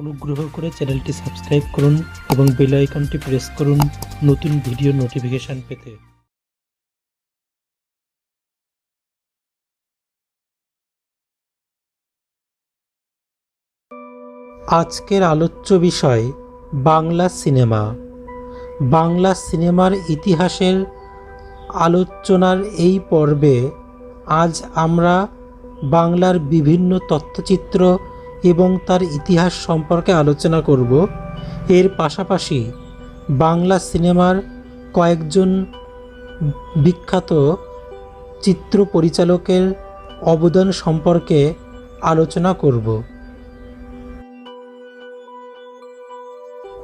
অনুগ্রহ করে চ্যানেলটি সাবস্ক্রাইব করুন এবং বেল আইকনটি প্রেস করুন নতুন ভিডিও নোটিফিকেশন পেতে। আজকের আলোচ্য বিষয় বাংলা সিনেমা। বাংলা সিনেমার ইতিহাসের আলোচনার এই পর্বে আজ আমরা বাংলার বিভিন্ন তথ্যচিত্র এবং তার ইতিহাস সম্পর্কে আলোচনা করব। এর পাশাপাশি বাংলা সিনেমার কয়েকজন বিখ্যাত চিত্র পরিচালকের অবদান সম্পর্কে আলোচনা করব।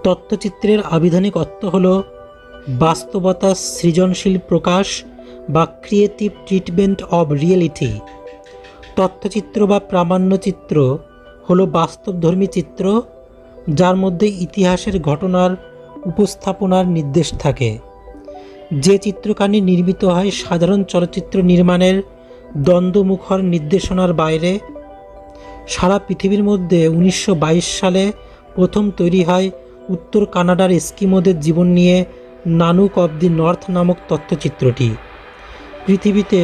তথ্যচিত্রের আবিধানিক অর্থ হল বাস্তবতা সৃজনশীল প্রকাশ বা ক্রিয়েটিভ ট্রিটমেন্ট অব রিয়েলিটি। তথ্যচিত্র বা প্রামাণ্যচিত্র হলো বাস্তবধর্মী চিত্র যার মধ্যে ইতিহাসের ঘটনার উপস্থাপনার নির্দেশ থাকে। যে চিত্রকাহিনী নির্মিত হয় সাধারণ চলচ্চিত্র নির্মাণের দ্বন্দ্বমুখর নির্দেশনার বাইরে। সারা পৃথিবীর মধ্যে 1922 সালে প্রথম তৈরি হয় উত্তর কানাডার এস্কিমোদের জীবন নিয়ে নানুক অব দি নর্থ নামক তথ্যচিত্রটি। পৃথিবীতে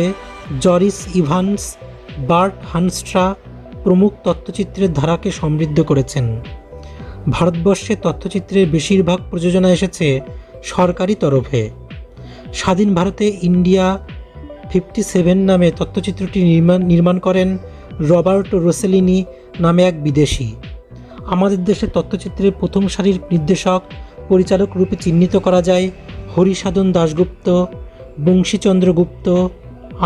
জরিস ইভান্স, বার্ট হানস্ট্রা প্রমুখ তথ্যচিত্রের ধারাকে সমৃদ্ধ করেছেন। ভারতবর্ষে তথ্যচিত্রের বেশিরভাগ প্রযোজনা এসেছে সরকারি তরফে। স্বাধীন ভারতে ইন্ডিয়া 57 নামে তথ্যচিত্রটি নির্মাণ করেন রবার্টো রোসেলিনি নামে এক বিদেশি। আমাদের দেশে তথ্যচিত্রের প্রথম সারির নির্দেশক পরিচালক রূপে চিহ্নিত করা যায় হরিসাধন দাশগুপ্ত, বংশীচন্দ্র গুপ্ত,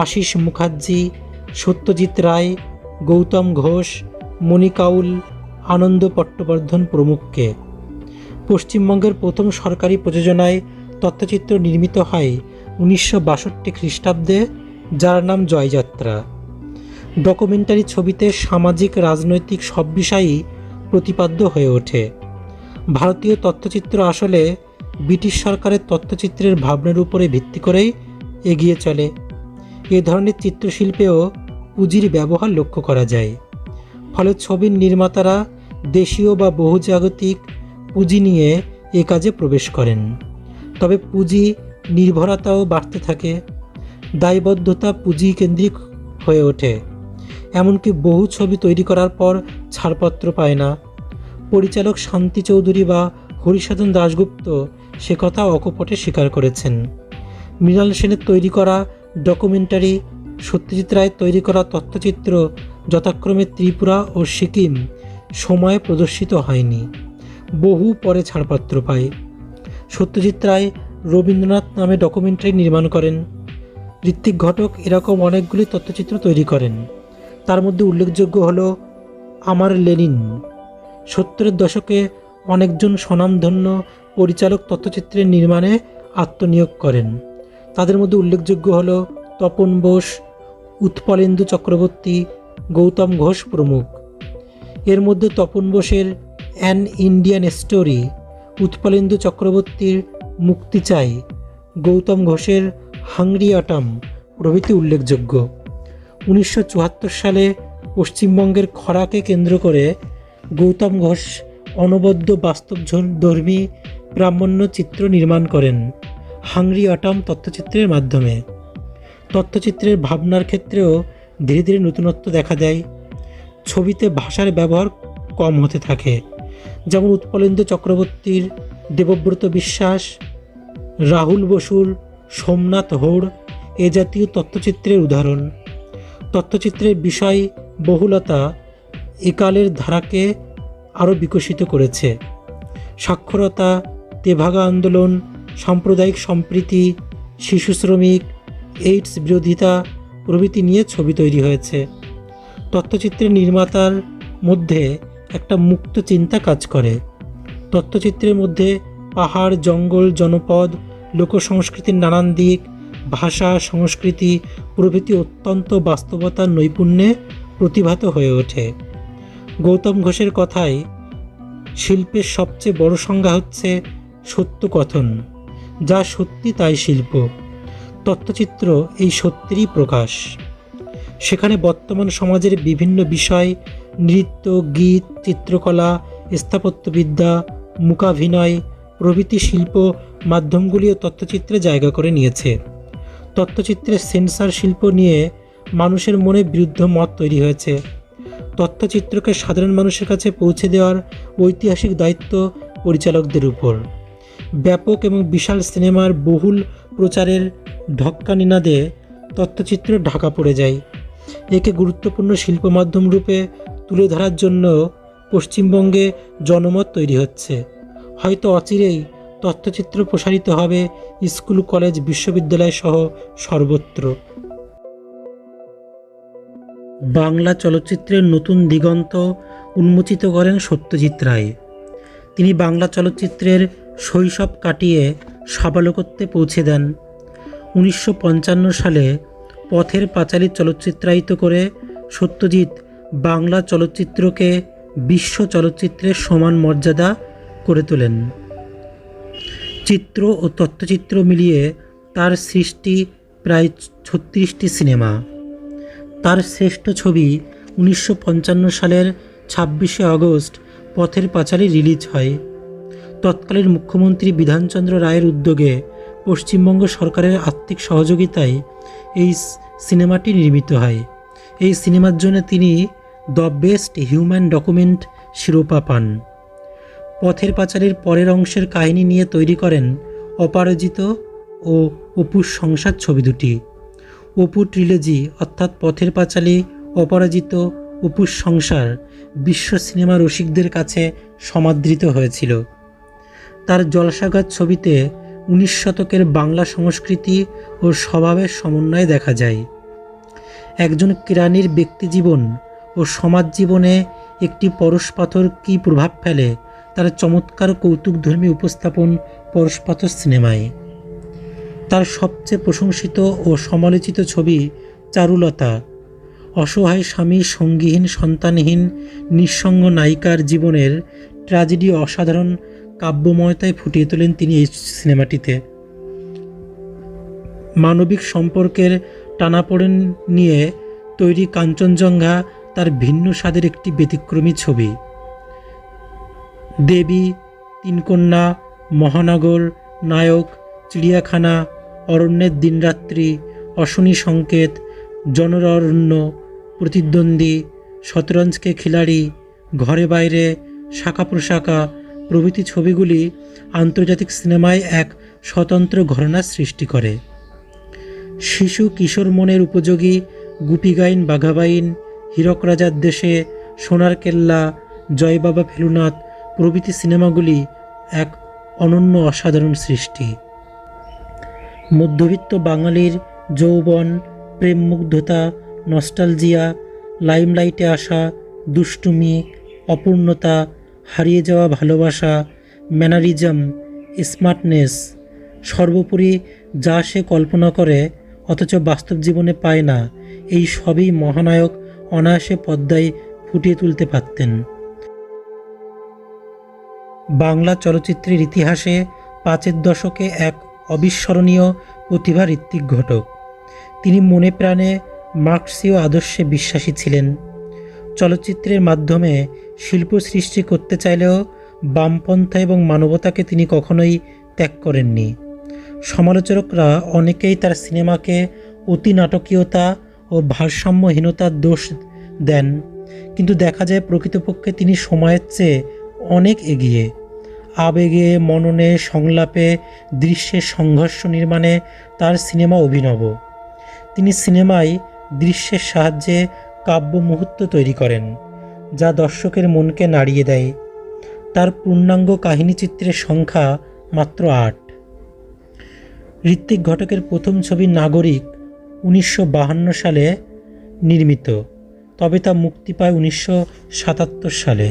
আশিস মুখার্জি, সত্যজিৎ রায়, গৌতম ঘোষ, মণি কাউল, আনন্দ পট্টবর্ধন প্রমুখকে। পশ্চিমবঙ্গের প্রথম সরকারি প্রযোজনায় তথ্যচিত্র নির্মিত হয় 1962 খ্রিস্টাব্দে, যার নাম জয়যাত্রা। ডকুমেন্টারি ছবিতে সামাজিক রাজনৈতিক সব বিষয়ই প্রতিপাদ্য হয়ে ওঠে। ভারতীয় তথ্যচিত্র আসলে ব্রিটিশ সরকারের তথ্যচিত্রের ভাবনার উপরে ভিত্তি করেই এগিয়ে চলে। এ ধরনের চিত্রশিল্পেও পুঁজির ব্যবহার লক্ষ্য করা যায়। ফলে ছবির নির্মাতারা দেশীয় বা বহুজাগতিক পুঁজি নিয়ে এ কাজে প্রবেশ করেন। তবে পুঁজি নির্ভরতাও বাড়তে থাকে, দায়বদ্ধতা পুঁজি কেন্দ্রিক হয়ে ওঠে। এমনকি বহু ছবি তৈরি করার পর ছাড়পত্র পায় না। পরিচালক শান্তি চৌধুরী বা হরিসাধন দাশগুপ্ত সে কথা অকপটে স্বীকার করেছেন। মৃণাল সেনের তৈরি করা ডকুমেন্টারি, সত্যজিৎ রায়ের তৈরি করা তথ্যচিত্র যথাক্রমে ত্রিপুরা ও সিকিম সময়ে প্রদর্শিত হয়নি, বহু পরে ছাড়পত্র পায়। সত্যজিৎ রায় রবীন্দ্রনাথ নামে ডকুমেন্টারি নির্মাণ করেন। ঋত্বিক ঘটক এরকম অনেকগুলি তথ্যচিত্র তৈরি করেন। তার মধ্যে উল্লেখযোগ্য হল আমার লেনিন। 70-এর দশকে অনেকজন স্বনামধন্য পরিচালক তথ্যচিত্রের নির্মাণে আত্মনিয়োগ করেন। তাদের মধ্যে উল্লেখযোগ্য হল তপন বোস, উৎপলেন্দু চক্রবর্তী, গৌতম ঘোষ প্রমুখ। এর মধ্যে তপন বোসের অ্যান ইন্ডিয়ান স্টোরি, উৎপলেন্দু চক্রবর্তীর মুক্তি চাই, গৌতম ঘোষের হাংরি অটম প্রভৃতি উল্লেখযোগ্য। 1974 সালে পশ্চিমবঙ্গের খরাকে কেন্দ্র করে গৌতম ঘোষ অনবদ্য বাস্তবধর্মী প্রামাণ্য চিত্র নির্মাণ করেন হাংরি অটম তথ্যচিত্রের মাধ্যমে। তথ্যচিত্রের ভাবনার ক্ষেত্রেও ধীরে ধীরে নতুনত্ব দেখা দেয়। ছবিতে ভাষার ব্যবহার কম হতে থাকে, যেমন উৎপলেন্দু চক্রবর্তীর দেবব্রত বিশ্বাস, রাহুল বসুর সোমনাথ হৌড় এ জাতীয় তথ্যচিত্রের উদাহরণ। তথ্যচিত্রের বিষয় বহুলতা একালের ধারাকে আরও বিকশিত করেছে। সাক্ষরতা, তেভাগা আন্দোলন, সাম্প্রদায়িক সম্প্রীতি, শিশু শ্রমিক, এইডস বিরোধিতা প্রভৃতি নিয়ে ছবি তৈরি হয়েছে। তথ্যচিত্রের নির্মাতার মধ্যে একটা মুক্ত চিন্তা কাজ করে। তথ্যচিত্রের মধ্যে পাহাড়, জঙ্গল, জনপদ, লোকসংস্কৃতির নানান দিক, ভাষা, সংস্কৃতি প্রভৃতি অত্যন্ত বাস্তবতার নৈপুণ্যে প্রতিভাত হয়ে ওঠে। গৌতম ঘোষের কথায় শিল্পের সবচেয়ে বড় সংজ্ঞা হচ্ছে সত্য কথন, যা সত্যি তাই শিল্প। তথ্যচিত্র এই সত্যেরই প্রকাশ। সেখানে বর্তমান সমাজের বিভিন্ন বিষয়, নৃত্য, গীত, চিত্রকলা স্থাপত্যবিদ্যা, মূকাভিনয় প্রভৃতি শিল্প মাধ্যমগুলিও তথ্যচিত্রে জায়গা করে নিয়েছে। তথ্যচিত্রের সেন্সর শিল্প নিয়ে মানুষের মনে বিরুদ্ধ মত তৈরি হয়েছে। তথ্যচিত্রকে সাধারণ মানুষের কাছে পৌঁছে দেওয়ার ঐতিহাসিক দায়িত্ব পরিচালকদের উপর। ব্যাপক এবং বিশাল সিনেমার বহুল প্রচারের ঢক্কানিনাদে তথ্যচিত্র ঢাকা পড়ে যায়। একে গুরুত্বপূর্ণ শিল্প মাধ্যম রূপে তুলে ধরার জন্য পশ্চিমবঙ্গে জনমত তৈরি হচ্ছে। হয়তো অচিরেই তথ্যচিত্র প্রসারিত হবে স্কুল, কলেজ, বিশ্ববিদ্যালয় সহ সর্বত্র। বাংলা চলচ্চিত্রের নতুন দিগন্ত উন্মোচিত করেন সত্যজিৎ রায়। তিনি বাংলা চলচ্চিত্রের শৈশব কাটিয়ে সাবালকত্বে পৌঁছে দেন। 1955 সালে পথের পাঁচালী চলচ্চিত্রায়িত করে সত্যজিৎ বাংলা চলচ্চিত্রকে বিশ্ব চলচ্চিত্রের সমান মর্যাদা করে তোলেন। চিত্র ও তথ্যচিত্র মিলিয়ে তার সৃষ্টি প্রায় 36টি সিনেমা। তার শ্রেষ্ঠ ছবি 1955 সালের 26শে আগস্ট পথের পাঁচালী রিলিজ হয়। তৎকালীন মুখ্যমন্ত্রী বিধানচন্দ্র রায়ের উদ্যোগে পশ্চিমবঙ্গ সরকারের আর্থিক সহযোগিতায় এই সিনেমাটি নির্মিত হয়। এই সিনেমার জন্য তিনি দ্য বেস্ট হিউম্যান ডকুমেন্ট শিরোপা পান। পথের পাঁচালীর পরের অংশের কাহিনী নিয়ে তৈরি করেন অপরাজিত ও অপুর সংসার ছবি দুটি। অপু ট্রিলজি অর্থাৎ পথের পাঁচালী, অপরাজিত, অপুর সংসার বিশ্ব সিনেমা রসিকদের কাছে সমাদৃত হয়েছিল। তার জলসাঘাত ছবিতে 19 শতকের বাংলা সংস্কৃতি ও স্বভাবের সমন্বয় দেখা যায়। একজন কেরানির ব্যক্তিজীবন ও সমাজ জীবনে একটি পরশপাথর কী প্রভাব ফেলে তার চমৎকার কৌতুকধর্মী উপস্থাপন পরশপাথর সিনেমায়। তার সবচেয়ে প্রশংসিত ও সমালোচিত ছবি চারুলতা। অসহায় স্বামী, সঙ্গীহীন, সন্তানহীন, নিঃসঙ্গ নায়িকার জীবনের ট্র্যাজেডি অসাধারণ কাব্যময়তায় ফুটিয়ে তোলেন তিনি এই সিনেমাটিতে। মানবিক সম্পর্কের টানাপোড়েন নিয়ে তৈরি কাঞ্চনজঙ্ঘা তার ভিন্ন স্বাদের একটি ব্যতিক্রমী ছবি। দেবী, তিনকন্যা, মহানগর, নায়ক, চিড়িয়াখানা, অরণ্যের দিনরাত্রি, অশনি সংকেত, জনরণ্য, প্রতিদ্বন্দ্বী, শতরঞ্জকে খিলাড়ি, ঘরে বাইরে, শাখা প্রশাখা প্রভৃতি ছবিগুলি আন্তর্জাতিক সিনেমায় এক স্বতন্ত্র ঘরানার সৃষ্টি করে। শিশু কিশোর মনের উপযোগী গুপিগাইন, বাঘাবাইন, হীরক রাজার দেশে, সোনার কেল্লা, জয় বাবা ফেলুনাথ প্রভৃতি সিনেমাগুলি এক অনন্য অসাধারণ সৃষ্টি। মধ্যবিত্ত বাঙালির যৌবন, প্রেমমুগ্ধতা, নস্টালজিয়া, লাইমলাইটে আসা, দুষ্টুমি, অপূর্ণতা, হারিয়ে যাওয়া ভালোবাসা, ম্যানারিজম, স্মার্টনেস, সর্বোপরি যা সে কল্পনা করে অথচ বাস্তব জীবনে পায় না, এই সবই মহানায়ক অনায়াসে পর্দায় ফুটিয়ে তুলতে পারতেন। বাংলা চলচ্চিত্রের ইতিহাসে 5-এর দশকে এক অবিস্মরণীয় প্রতিভা ঋত্বিক ঘটক। তিনি মনে প্রাণে মার্ক্সীয় আদর্শে বিশ্বাসী ছিলেন। চলচ্চিত্রের মাধ্যমে শিল্প সৃষ্টি করতে চাইলেও বামপন্থা এবং মানবতাকে তিনি কখনোই ত্যাগ করেননি। সমালোচকরা অনেকেই তার সিনেমাকে অতি নাটকীয়তা ও ভারসাম্যহীনতার দোষ দেন, কিন্তু দেখা যায় প্রকৃতপক্ষে তিনি সময়ের চেয়ে অনেক এগিয়ে। আবেগে, মননে, সংলাপে, দৃশ্যের সংঘর্ষ নির্মাণে তার সিনেমা অভিনব। তিনি সিনেমায় দৃশ্যের সাহায্যে কাব্য মুহূর্ত তৈরি করেন, যা দর্শকের মনকে নাড়িয়ে দেয়। তার পূর্ণাঙ্গ কাহিনীচিত্রের সংখ্যা মাত্র 8। ঋত্বিক ঘটকের প্রথম ছবি নাগরিক 1952 সালে নির্মিত, তবে তা মুক্তি পায় 1977 সালে।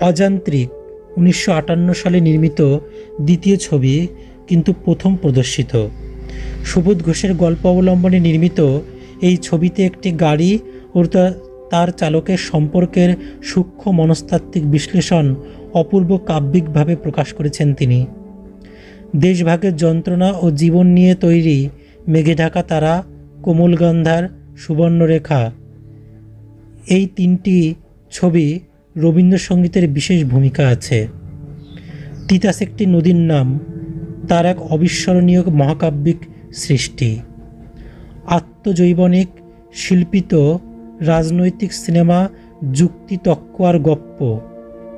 অযান্ত্রিক 1958 সালে নির্মিত দ্বিতীয় ছবি, কিন্তু প্রথম প্রদর্শিত। সুবোধ ঘোষের গল্প অবলম্বনে নির্মিত এই ছবিতে একটি গাড়ি ও তার চালকের সম্পর্কের সূক্ষ্ম মনস্তাত্ত্বিক বিশ্লেষণ অপূর্ব কাব্যিকভাবে প্রকাশ করেছেন তিনি। দেশভাগের যন্ত্রণা ও জীবন নিয়ে তৈরি মেঘে ঢাকা তারা, কোমল গান্ধার, সুবর্ণরেখা এই 3টি ছবি রবীন্দ্রসঙ্গীতের বিশেষ ভূমিকা আছে। তিতাস একটি নদীর নাম তার এক অবিস্মরণীয় মহাকাব্যিক সৃষ্টি। আত্মজৈবনিক শিল্পিত রাজনৈতিক সিনেমা যুক্তি তক্ক আর গপ্প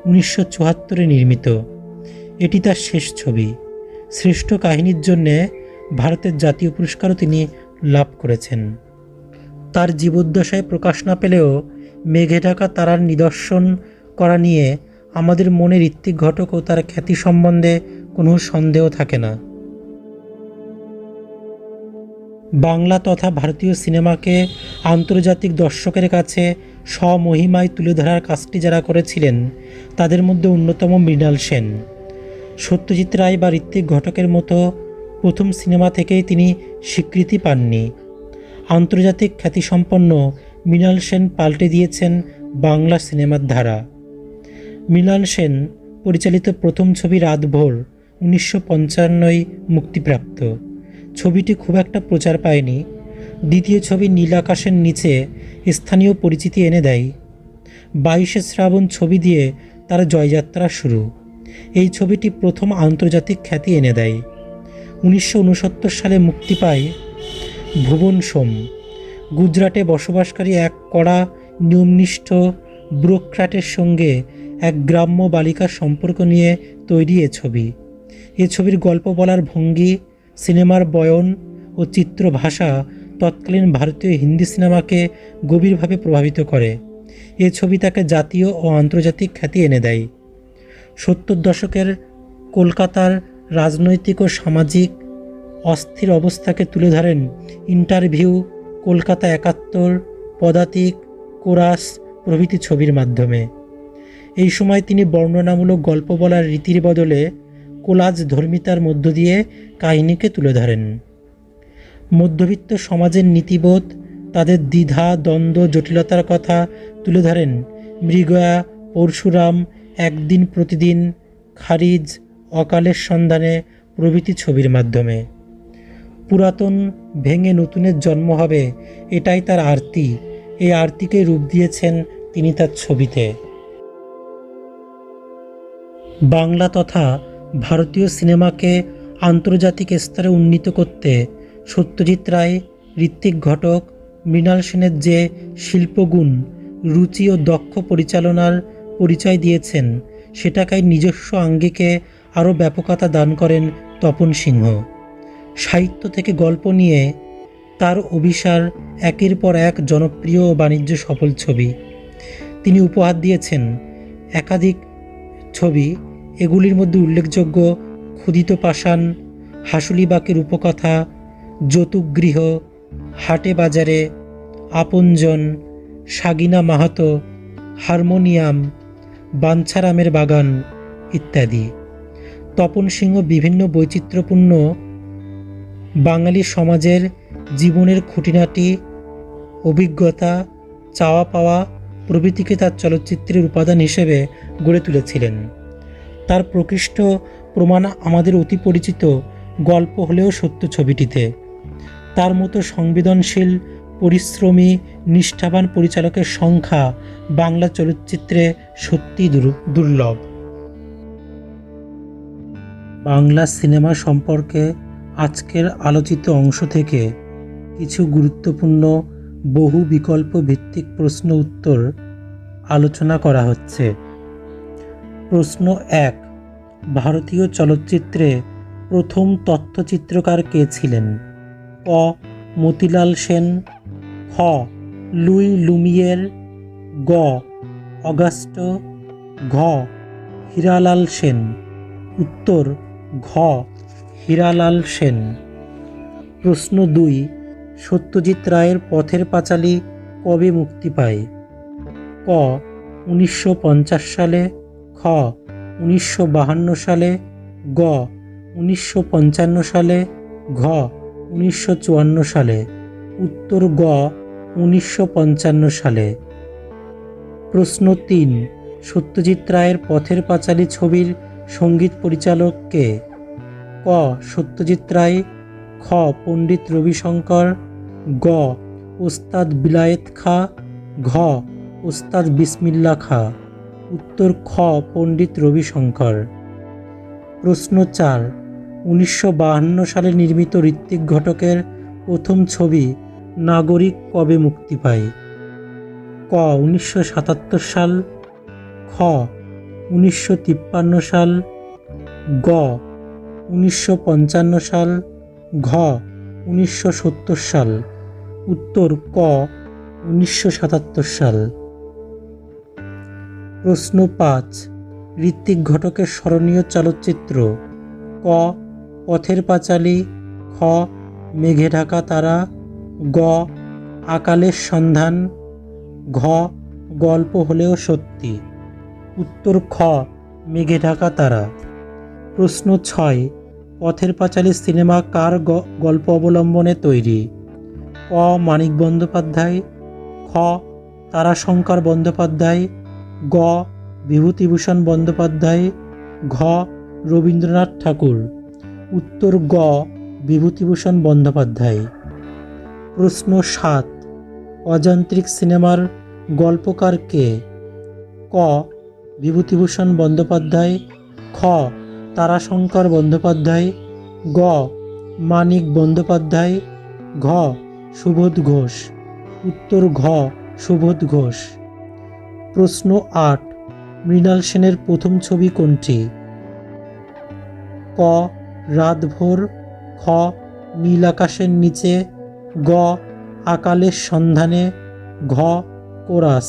1974 নির্মিত। এটি তার শেষ ছবি। শ্রেষ্ঠ কাহিনীর জন্যে ভারতের জাতীয় পুরস্কারও তিনি লাভ করেছেন। তার জীবদ্দশায় প্রকাশ না পেলেও মেঘে ঢাকা তারার নিদর্শন করা নিয়ে আমাদের মনে ঋত্বিক ঘটক ও তার খ্যাতি সম্বন্ধে কোনো সন্দেহ থাকে না। বাংলা তথা ভারতীয় সিনেমাকে আন্তর্জাতিক দর্শকের কাছে স্বমহিমায় তুলে ধরার কাজটি যারা করেছিলেন তাদের মধ্যে অন্যতম মৃণাল সেন। সত্যজিৎ রায় বা ঋত্বিক ঘটকের মতো প্রথম সিনেমা থেকেই তিনি স্বীকৃতি পাননি। আন্তর্জাতিক খ্যাতিসম্পন্ন মৃণাল সেন পাল্টে দিয়েছেন বাংলা সিনেমার ধারা। মৃণাল সেন পরিচালিত প্রথম ছবি রাতভোর 1955 মুক্তিপ্রাপ্ত। ছবিটি খুব একটা প্রচার পায়নি। দ্বিতীয় ছবি নীল আকাশের নিচে স্থানীয় পরিচিতি এনে দেয়। 22শে শ্রাবণ ছবি দিয়ে তার জয়যাত্রা শুরু। এই ছবিটি প্রথম আন্তর্জাতিক খ্যাতি এনে দেয়। 1969 সালে মুক্তি পায় ভুবন সোম। গুজরাটে বসবাসকারী এক কড়া নিয়মনিষ্ঠ ব্যুরোক্র্যাটের সঙ্গে এক গ্রাম্য বালিকার সম্পর্ক নিয়ে তৈরি এ ছবি। এ ছবির গল্প বলার ভঙ্গি, সিনেমার বয়ন ও চিত্রভাষা তৎকালীন ভারতীয় হিন্দি সিনেমাকে গভীরভাবে প্রভাবিত করে। এ ছবি তাকে জাতীয় ও আন্তর্জাতিক খ্যাতি এনে দেয়। 70 দশকের কলকাতার রাজনৈতিক ও সামাজিক অস্থির অবস্থাকে তুলে ধরেন ইন্টারভিউ, কলকাতা 71, পদাতিক, কোরাস প্রভৃতি ছবির মাধ্যমে। এই সময় তিনি বর্ণনামূলক গল্প বলার রীতির বদলে কোলাজ ধর্মিতার মধ্য দিয়ে কাহিনীকে তুলে ধরেন। মধ্যবিত্ত সমাজের নীতিবোধ, তাদের দ্বিধা দ্বন্দ্ব জটিলতার কথা তুলে ধরেন মৃগয়া, পরশুরাম, একদিন প্রতিদিন, খারিজ, অকালের সন্ধানে প্রভৃতি ছবির মাধ্যমে। পুরাতন ভেঙে নতুনের জন্ম হবে, এটাই তার আরতি। এই আরতিকে রূপ দিয়েছেন তিনি তার ছবিতে। বাংলা তথা ভারতীয় সিনেমাকে আন্তর্জাতিক স্তরে উন্নীত করতে সত্যজিৎ রায়, ঋত্বিক ঘটক, মৃণাল সেনের যে শিল্পগুণ, রুচি ও দক্ষ পরিচালনার পরিচয় দিয়েছেন সেটাকে নিজস্ব আঙ্গিকে আরও ব্যাপকতা দান করেন তপন সিংহ। সাহিত্য থেকে গল্প নিয়ে তার অভিসার একের পর এক জনপ্রিয় ও বাণিজ্য সফল ছবি। তিনি উপহার দিয়েছেন একাধিক ছবি। এগুলির মধ্যে উল্লেখযোগ্য ক্ষুদিত পাষাণ, হাসুলিবাকের উপকথা, যৌতুকগৃহ, হাটে বাজারে, আপনজন, সাগিনা মাহাতো, হারমোনিয়াম, বাঞ্ছারামের বাগান ইত্যাদি। তপন সিংহ বিভিন্ন বৈচিত্র্যপূর্ণ বাঙালি সমাজের জীবনের খুঁটিনাটি, অভিজ্ঞতা, চাওয়া পাওয়া প্রভৃতিকে তার চলচ্চিত্রের উপাদান হিসেবে গড়ে তুলেছিলেন। তার প্রকৃষ্ট প্রমাণ আমাদের অতি পরিচিত গল্প হলেও সত্য ছবিটিতে। তার মতো সংবেদনশীল, পরিশ্রমী, নিষ্ঠাবান পরিচালকের সংখ্যা বাংলা চলচ্চিত্রে সত্যিই দুর্লভ। বাংলা সিনেমা সম্পর্কে আজকের আলোচিত অংশ থেকে কিছু গুরুত্বপূর্ণ বহু বিকল্প ভিত্তিক প্রশ্ন উত্তর আলোচনা করা হচ্ছে। প্রশ্ন 1, ভারতীয় চলচ্চিত্রে প্রথম তথ্যচিত্রকার কে ছিলেন? ক. মতিলাল সেন, খ. লুই লুমিয়ের, গ. অগাস্টো, ঘ. হীরালাল সেন। উত্তর ঘ. হীরালাল সেন। প্রশ্ন 2, সত্যজিৎ রায়ের পথের পাঁচালী কবে মুক্তি পায়? ক. 1950 সালে, খ. 1952 সালে, গ. 1955 সালে, ঘ. 1954 সালে। উত্তর গ. 1955 সালে। প্রশ্ন 3, সত্যজিৎ রায়ের পথের পাঁচালী ছবির সঙ্গীত পরিচালক কে? ক. সত্যজিৎ রায়, খ. পণ্ডিত রবিশঙ্কর, গ. ওস্তাদ বিলায়েত খাঁ, ঘ. ওস্তাদ বিসমিল্লাহ খাঁ। উত্তর খ পণ্ডিত রবিশঙ্কর। প্রশ্ন 4, 1952 সালে নির্মিত ঋত্বিক ঘটকের প্রথম ছবি নাগরিক কবে মুক্তি পায়? ক 1977 সাল, খ 1953 সাল, গ 1955 সাল, ঘ 1970 সাল। উত্তর ক 1977 সাল। প্রশ্ন 5, ঋত্বিক ঘটকের স্মরণীয় চলচ্চিত্র? ক পথের পাঁচালী, খ মেঘে ঢাকা তারা, গ আকালের সন্ধান, ঘ গল্প হলেও সত্যি। উত্তর খ মেঘে ঢাকা তারা। প্রশ্ন 6, পথের পাঁচালী সিনেমা কার গল্প অবলম্বনে তৈরি? ক মানিক বন্দ্যোপাধ্যায়, খ তারাশঙ্কর বন্দ্যোপাধ্যায়, গ বিভূতিভূষণ বন্দ্যোপাধ্যায়, ঘ রবীন্দ্রনাথ ঠাকুর। উত্তর গ বিভূতিভূষণ বন্দ্যোপাধ্যায়। প্রশ্ন 7, অযান্ত্রিক সিনেমার গল্পকার কে? ক বিভূতিভূষণ বন্দ্যোপাধ্যায়, খ তারাশঙ্কর বন্দ্যোপাধ্যায়, গ মানিক বন্দ্যোপাধ্যায়, ঘ সুবোধ ঘোষ। উত্তর ঘ সুবোধ ঘোষ। প্রশ্ন 8, মৃণাল সেনের প্রথম ছবি কোনটি? ক রাতভোর, খ নীল আকাশের নিচে, গ আকালের সন্ধানে, ঘ কোরাস।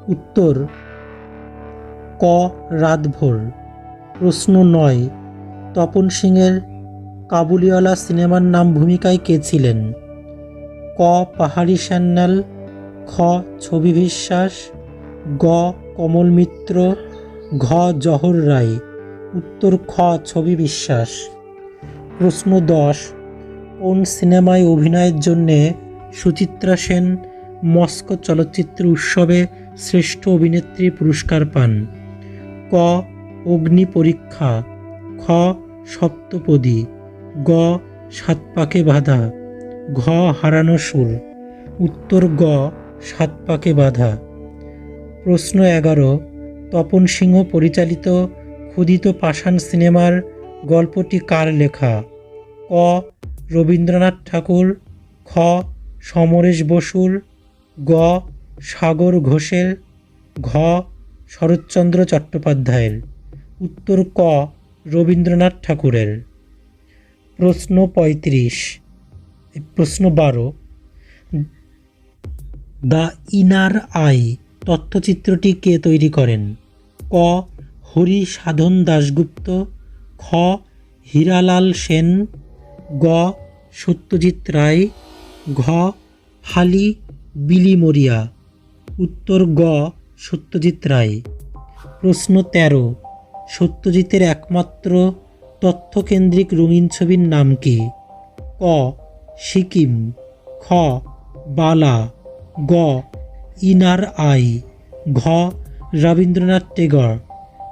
উত্তর ক রাতভোর। প্রশ্ন 9, তপন সিংয়ের কাবুলিওয়ালা সিনেমার নাম ভূমিকায় কে ছিলেন? ক পাহাড়ি সান্যাল, খ ছবি বিশ্বাস, গ কমল মিত্র, ঘ জহর রায়। উত্তর খ ছবি বিশ্বাস। প্রশ্ন 10, কোন সিনেমায় অভিনয়ের জন্যে সুচিত্রা সেন মস্কো চলচ্চিত্র উৎসবে শ্রেষ্ঠ অভিনেত্রী পুরস্কার পান? ক অগ্নি পরীক্ষা, খ সপ্তপদী, গ সাত পাকে বাঁধা, ঘ হারানো সুর। উত্তর গ সাত পাকে বাঁধা। প্রশ্ন 11, তপন সিংহ পরিচালিত ক্ষুধিত পাষাণ সিনেমার গল্পটি কার লেখা? ক রবীন্দ্রনাথ ঠাকুর, খ সমরেশ বসুর, গ সাগর ঘোষের, ঘ শরৎচন্দ্র চট্টোপাধ্যায়ের। উত্তর ক রবীন্দ্রনাথ ঠাকুরের। প্রশ্ন 12, দ্য ইনার আই তথ্যচিত্রটি কে তৈরি করেন? ক হরি সাধন দাশগুপ্ত, খ হীরালাল সেন, গ সত্যজিৎ রায়, ঘ ফালি বিলিমোরিয়া। উত্তর গ সত্যজিৎ রায়। প্রশ্ন 13, সত্যজিতের একমাত্র তথ্যকেন্দ্রিক রঙিন ছবির নাম কি? ক সিকিম, খ বালা, গ ইনার আই, ঘ রবীন্দ্রনাথ টেগর।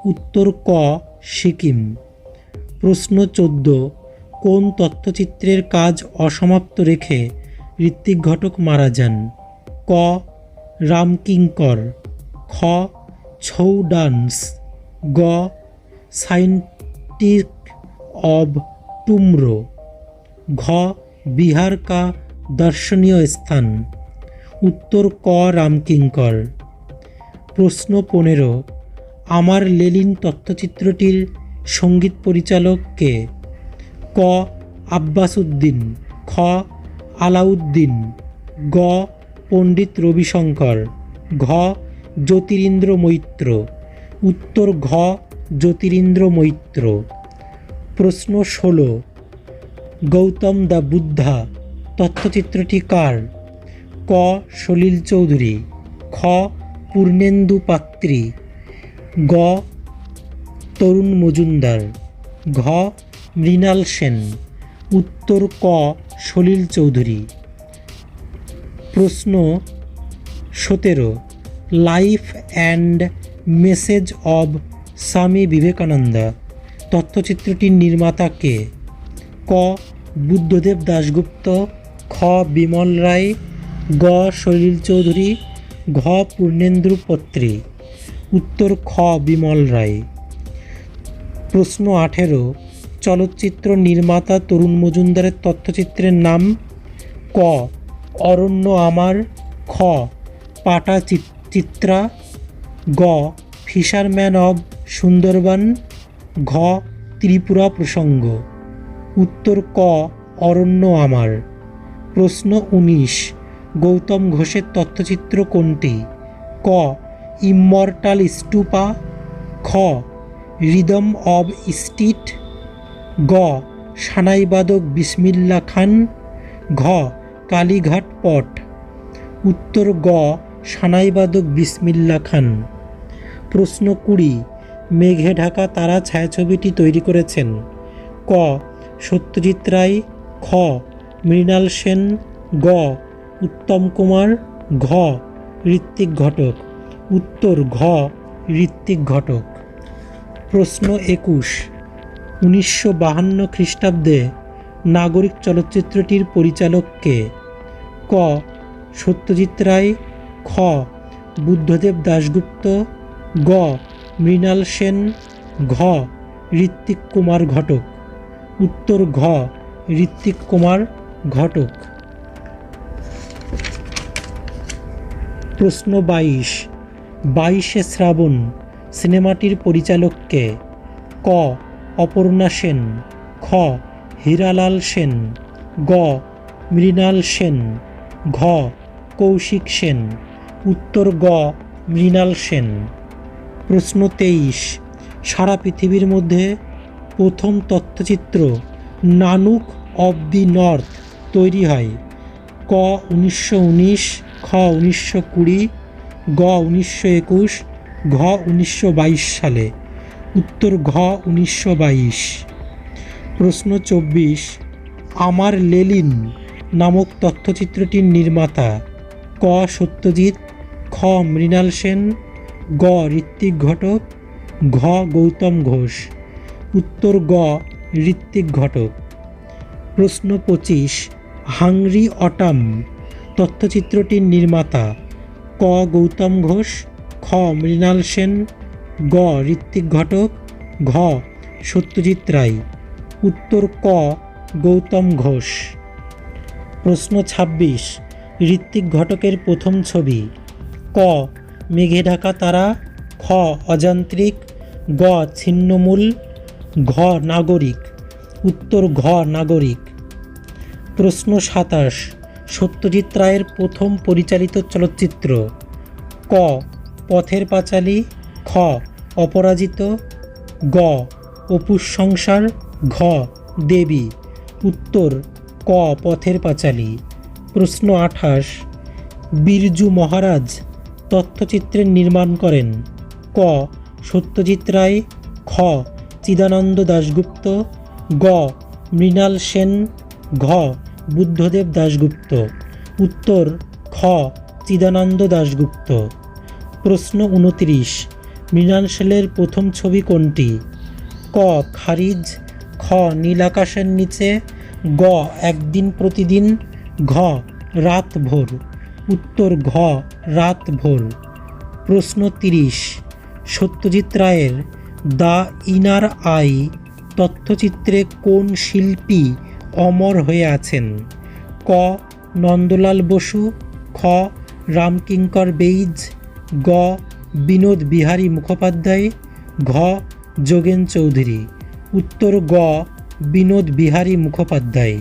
উত্তর ক সিকিম। প্রশ্ন 14, কোন তথ্যচিত্রের কাজ অসমাপ্ত রেখে ঋত্বিক ঘটক মারা যান? ক রামকিঙ্কর, খ ছৌ ডান্স, গ সাইন্টিক অব টুমরো, ঘ বিহার কা দর্শনীয় স্থান। উত্তর ক রামকিঙ্কর। প্রশ্ন 15, আমার লেলিন তথ্যচিত্রটির সঙ্গীত পরিচালক কে? ক আব্বাস উদ্দিন, খ আলাউদ্দিন, গ পণ্ডিত রবিশঙ্কর, ঘ জ্যোতিরিন্দ্র মৈত্র। উত্তর ঘ জ্যোতিরিন্দ্র মৈত্র। প্রশ্ন 16, গৌতম দ্য বুদ্ধা তথ্যচিত্রটি কার? ক সলিল চৌধুরী, খ পূর্ণেন্দু পাত্রী, গ তরুণ মজুমদার, ঘ মৃণাল সেন। উত্তর ক সলিল চৌধুরী। প্রশ্ন 17, লাইফ অ্যান্ড মেসেজ অব স্বামী বিবেকানন্দা তথ্যচিত্রটির নির্মাতা কে? ক বুদ্ধদেব দাশগুপ্ত, খ বিমল রায়, গ সলিল চৌধুরী, ঘ পূর্ণেন্দু পত্রী। উত্তর খ বিমল রায়। প্রশ্ন 18, চলচ্চিত্র নির্মাতা তরুণ মজুমদারের তথ্যচিত্রের নাম? ক অরণ্য আমার, খ পাটা চিত্রা, গ ফিশারম্যান অব সুন্দরবন, ঘ ত্রিপুরা প্রসঙ্গ। উত্তর ক অরণ্য আমার। প্রশ্ন 19, গৌতম ঘোষের তথ্যচিত্র কোনটি? ক ইমমর্টাল স্টুপা, খ রিদম অব স্টিট, গ সানাইবাদক বিসমিল্লা খান, ঘ কালীঘাট পট। উত্তর গ সানাইবাদক বিসমিল্লা খান। প্রশ্ন 20, মেঘে ঢাকা তারা ছায়াছবিটি তৈরি করেছেন? ক সত্যজিৎ রায়, খ মৃণাল সেন, গ উত্তম কুমার, ঘ ঋত্বিক ঘটক। উত্তর ঘ ঋত্বিক ঘটক। প্রশ্ন 21, 1952 খ্রিস্টাব্দে নাগরিক চলচ্চিত্রটির পরিচালক কে? ক সত্যজিৎ রায়, খ বুদ্ধদেব দাশগুপ্ত, গ মৃণাল সেন, ঘ ঋত্বিক কুমার ঘটক। উত্তর ঘ ঋত্বিক কুমার ঘটক। প্রশ্ন 22, 22শে শ্রাবণ সিনেমাটির পরিচালক কে? ক অপর্ণা সেন, খ হীরালাল সেন, গ মৃণাল সেন, ঘ কৌশিক সেন। উত্তর গ মৃণাল সেন। প্রশ্ন 23, সারা পৃথিবীর মধ্যে প্রথম তথ্যচিত্র নানুক অব দি নর্থ তৈরি হয়? ক 1919, খ 1920, গ 1921, ঘ 1922 সালে। উত্তর ঘ 1922। প্রশ্ন 24, আমার লেলিন নামক তথ্যচিত্রটির নির্মাতা? ক সত্যজিৎ, খ মৃণাল সেন, গ ঋত্বিক ঘটক, ঘ গৌতম ঘোষ। উত্তর গ ঋত্বিক ঘটক। প্রশ্ন 25, হাংরি অটাম তথ্যচিত্রটির নির্মাতা? ক গৌতম ঘোষ, খ মৃণাল সেন, গ ঋত্বিক ঘটক, ঘ সত্যজিৎ রায়। উত্তর ক গৌতম ঘোষ। প্রশ্ন 26, ঋত্বিক ঘটকের প্রথম ছবি? ক মেঘে ঢাকা তারা, খ অযান্ত্রিক, গ ছিন্নমূল, ঘ নাগরিক। উত্তর ঘ নাগরিক। প্রশ্ন 27, সত্যজিৎ রায়ের প্রথম পরিচালিত চলচ্চিত্র? ক পথের পাঁচালী, খ অপরাজিত, গ অপুর সংসার, ঘ দেবী। উত্তর ক পথের পাঁচালী। প্রশ্ন 28, বিরজু মহারাজ তথ্যচিত্রের নির্মাণ করেন? ক সত্যজিৎ রায়, খ চিদানন্দ দাশগুপ্ত, গ মৃণাল সেন, ঘ বুদ্ধদেব দাশগুপ্ত। উত্তর খ চিদানন্দ দাশগুপ্ত। প্রশ্ন 29, মৃণাল সেনের প্রথম ছবি কোনটি? ক খারিজ, খ নীল আকাশের নিচে, গ একদিন প্রতিদিন, ঘ রাত ভোর। উত্তর ঘ রাত ভোর। প্রশ্ন 30, সত্যজিৎ রায়ের দ্য ইনার আই তথ্যচিত্রে কোন শিল্পী অমর হয়ে আছেন? ক নন্দলাল বসু, খ রামকিঙ্কর বেইজ, গ বিনোদ বিহারী মুখোপাধ্যায়, ঘ যোগেন চৌধুরী। উত্তর গ বিনোদ বিহারী মুখোপাধ্যায়।